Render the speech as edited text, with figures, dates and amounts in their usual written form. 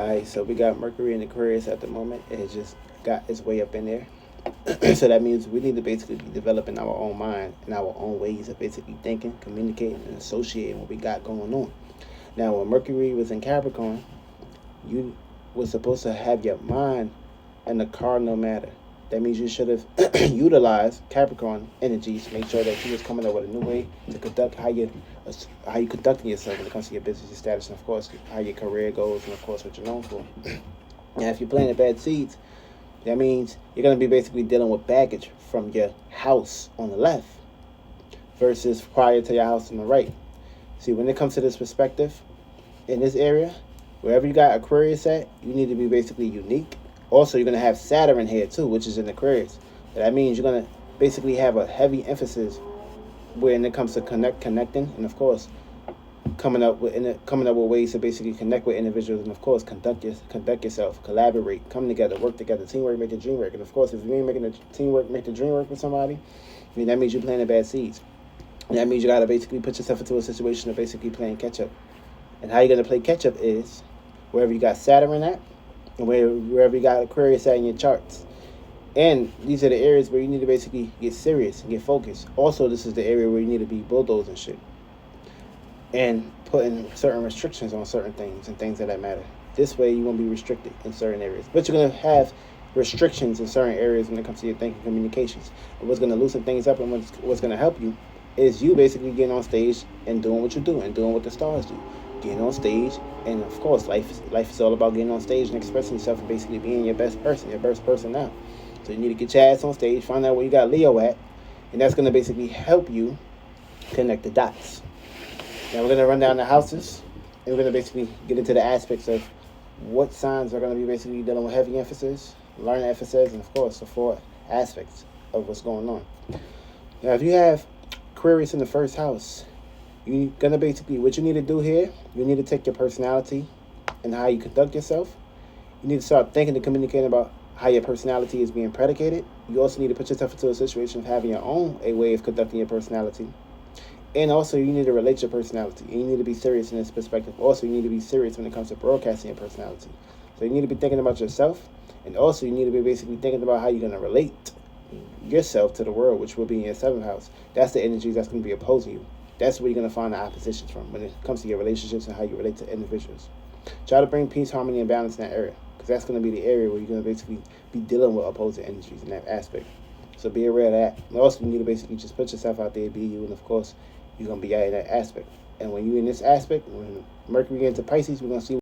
Alright, so we got Mercury in Aquarius at the moment. It has just got its way up in there. So that means we need to basically be developing our own mind and our own ways of basically thinking, communicating, and associating what we got going on. Now, when Mercury was in Capricorn, you was supposed to have your mind in the cardinal matter. That means you should have utilized Capricorn energies to make sure that you was coming up with a new way to conduct how you conducting yourself when it comes to your business, your status, and of course how your career goes, and of course what you're known for. Now, if you're planting bad seeds, that means you're gonna be basically dealing with baggage from your house on the left versus prior to your house on the right. See, when it comes to this perspective in this area, wherever you got Aquarius at, you need to be basically unique. Also, you're going to have Saturn here too, which is in Aquarius. That means you're going to basically have a heavy emphasis when it comes to connecting, and of course, coming up with ways to basically connect with individuals, and of course, conduct yourself, collaborate, come together, work together. Teamwork make the dream work. And of course, if you ain't making the teamwork make the dream work with somebody, I mean, that means you're planting bad seeds. And that means you got to basically put yourself into a situation of basically playing catch up. And how you're going to play catch up is wherever you got Saturn at, and wherever you got Aquarius at in your charts. And these are the areas where you need to basically get serious and get focused. Also, this is the area where you need to be bulldozing shit and putting certain restrictions on certain things and things that matter. This way, you won't be restricted in certain areas. But you're going to have restrictions in certain areas when it comes to your thinking communications. And what's going to loosen things up and what's going to help you is you basically getting on stage and doing what you do and doing what the stars do. Getting on stage, and of course, life is all about getting on stage and expressing yourself and basically being your best person now. So you need to get your ass on stage, find out where you got Leo at, and that's going to basically help you connect the dots. Now we're going to run down the houses, and we're going to basically get into the aspects of what signs are going to be basically dealing with heavy emphasis, learning emphasis, and of course, the 4 aspects of what's going on. Now, if you have Aquarius in the first house, you're going to basically, what you need to do here, you need to take your personality and how you conduct yourself. You need to start thinking and communicating about how your personality is being predicated. You also need to put yourself into a situation of having your own a way of conducting your personality. And also, you need to relate your personality. And you need to be serious in this perspective. Also, you need to be serious when it comes to broadcasting your personality. So you need to be thinking about yourself. And also, you need to be basically thinking about how you're going to relate yourself to the world, which will be in your 7th house. That's the energy that's going to be opposing you. That's where you're going to find the oppositions from when it comes to your relationships and how you relate to individuals. Try to bring peace, harmony, and balance in that area, because that's going to be the area where you're going to basically be dealing with opposing energies in that aspect. So be aware of that. And also, you need to basically just put yourself out there, be you, and of course, you're going to be out in that aspect. And when you're in this aspect, when Mercury gets into Pisces, we're going to see